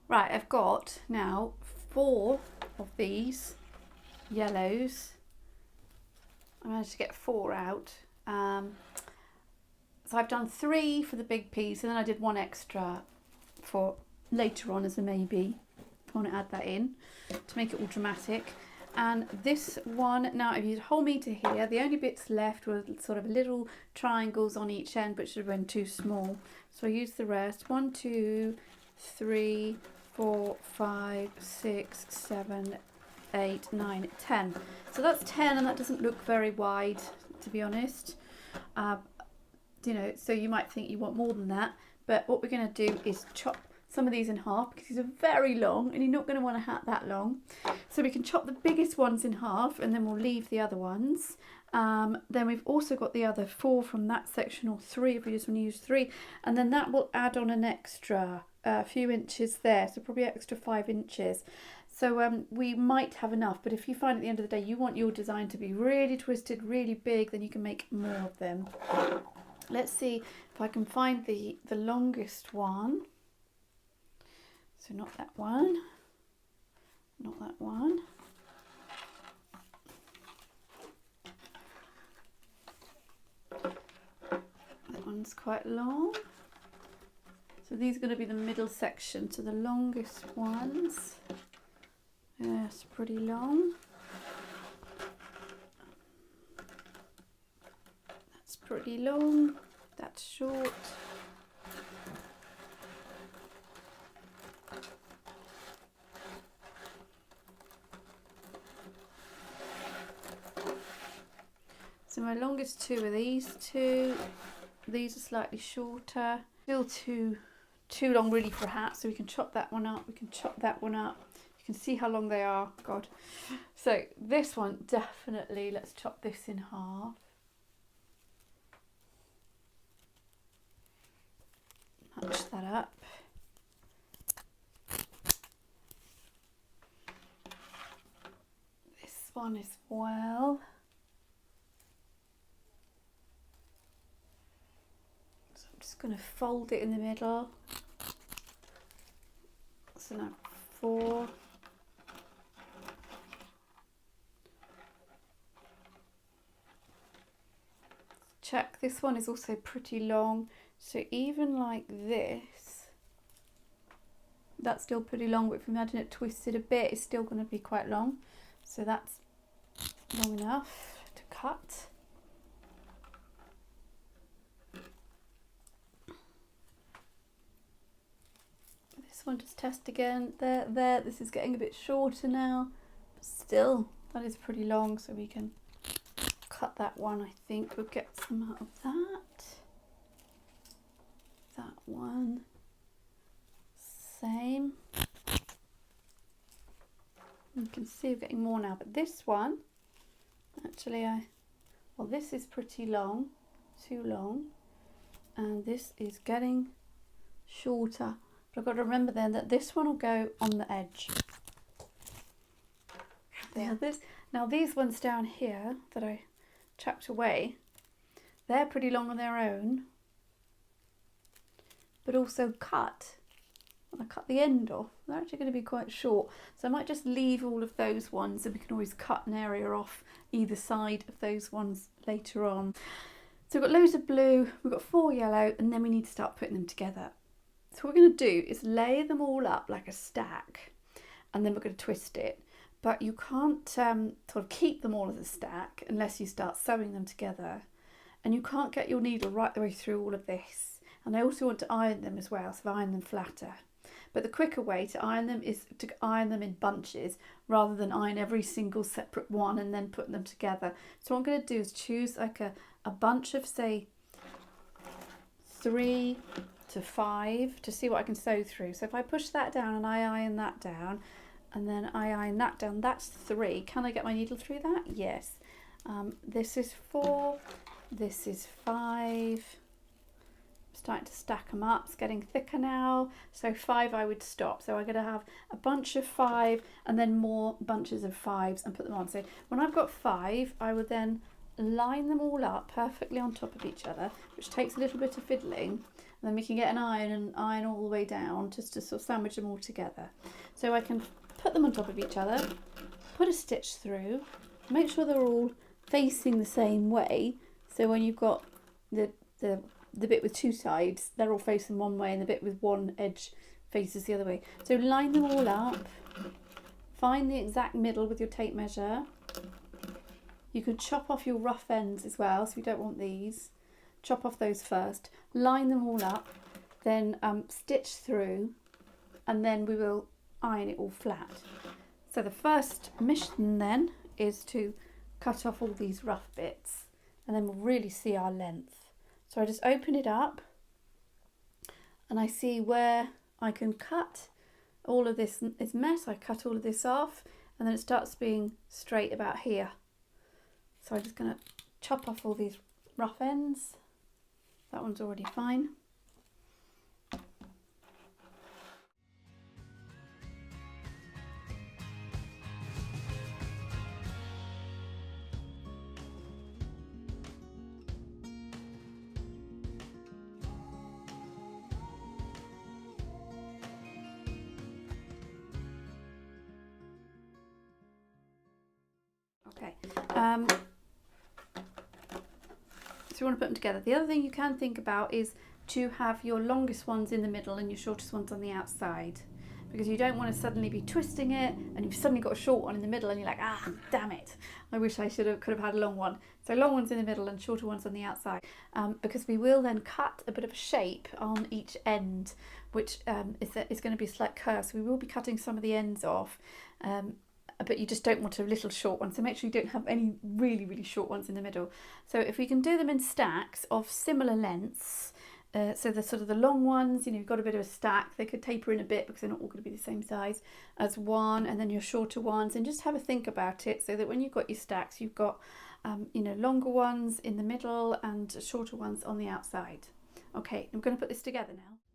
Right, I've got now 4 of these yellows. I managed to get 4 out. So I've done 3 for the big piece, and then I did 1 extra for later on as a maybe. I want to add that in to make it all dramatic. And this one, now I've used a whole metre here. The only bits left were sort of little triangles on each end, which should have been too small. So I used the rest. 1, 2, 3, 4, 5, 6, 7, 8, 9, 10. So that's 10, and that doesn't look very wide, to be honest. You know, so you might think you want more than that, but what we're going to do is chop some of these in half because these are very long and you're not going to want to hat that long. So we can chop the biggest ones in half and then we'll leave the other ones. Then we've also got the other 4 from that section, or 3 if we just want to use 3, and then that will add on an extra few inches there, so probably extra 5 inches. So we might have enough, but if you find at the end of the day you want your design to be really twisted, really big, then you can make more of them. Let's see if I can find the longest one. So not that one, not that one. That one's quite long. So these are going to be the middle section, so the longest ones. Yes, pretty long. That's pretty long. That's short. So my longest 2 are these 2. These are slightly shorter. Still too long really for a hat, so we can chop that one up. We can chop that one up. You can see how long they are. God. So this one, definitely, let's chop this in half. Match that up. This one as well. So I'm just going to fold it in the middle. So now 4. Check, this one is also pretty long. So even like this, that's still pretty long, but if you imagine it twisted a bit, it's still going to be quite long. So that's long enough to cut. This one, just test again. There. This is getting a bit shorter now, but still, that is pretty long, so we can cut that one. I think we'll get some out of that. That one, same. You can see we're getting more now, but this one, actually, well, this is pretty long, too long, and this is getting shorter. But I've got to remember then that this one will go on the edge. Now these ones down here that I chopped away, they're pretty long on their own, but also cut. When I cut the end off, they're actually going to be quite short. So I might just leave all of those ones, and we can always cut an area off either side of those ones later on. So we've got loads of blue, we've got 4 yellow, and then we need to start putting them together. So what we're going to do is lay them all up like a stack, and then we're going to twist it. But you can't sort of keep them all as a stack unless you start sewing them together. And you can't get your needle right the way through all of this. And I also want to iron them as well, so iron them flatter. But the quicker way to iron them is to iron them in bunches rather than iron every single separate one and then put them together. So what I'm going to do is choose like a bunch of, say, 3 to 5 to see what I can sew through. So if I push that down and I iron that down and then I iron that down, that's 3. Can I get my needle through that? Yes. This is 4, this is 5. Starting to stack them up. It's getting thicker now. So 5 I would stop. So I'm going to have a bunch of 5 and then more bunches of 5s and put them on. So when I've got 5, I would then line them all up perfectly on top of each other, which takes a little bit of fiddling, and then we can get an iron and iron all the way down just to sort of sandwich them all together. So I can put them on top of each other, put a stitch through, make sure they're all facing the same way, so when you've got the bit with two sides, they're all facing one way, and the bit with one edge faces the other way. So line them all up, find the exact middle with your tape measure. You can chop off your rough ends as well, so you don't want these. Chop off those first, line them all up, then stitch through, and then we will iron it all flat. So the first mission then is to cut off all these rough bits, and then we'll really see our length. So I just open it up and I see where I can cut all of this mess. I cut all of this off, and then it starts being straight about here. So I'm just going to chop off all these rough ends. That one's already fine. Okay, so you want to put them together. The other thing you can think about is to have your longest ones in the middle and your shortest ones on the outside, because you don't want to suddenly be twisting it and you've suddenly got a short one in the middle and you're like, ah, damn it, I wish I could have had a long one. So long ones in the middle and shorter ones on the outside, because we will then cut a bit of a shape on each end, which is going to be a slight curve, so we will be cutting some of the ends off. But you just don't want a little short one, so make sure you don't have any really, really short ones in the middle. So if we can do them in stacks of similar lengths, so the sort of the long ones, you know, you've got a bit of a stack, they could taper in a bit because they're not all going to be the same size as one, and then your shorter ones, and just have a think about it so that when you've got your stacks, you've got, you know, longer ones in the middle and shorter ones on the outside. Okay, I'm going to put this together now.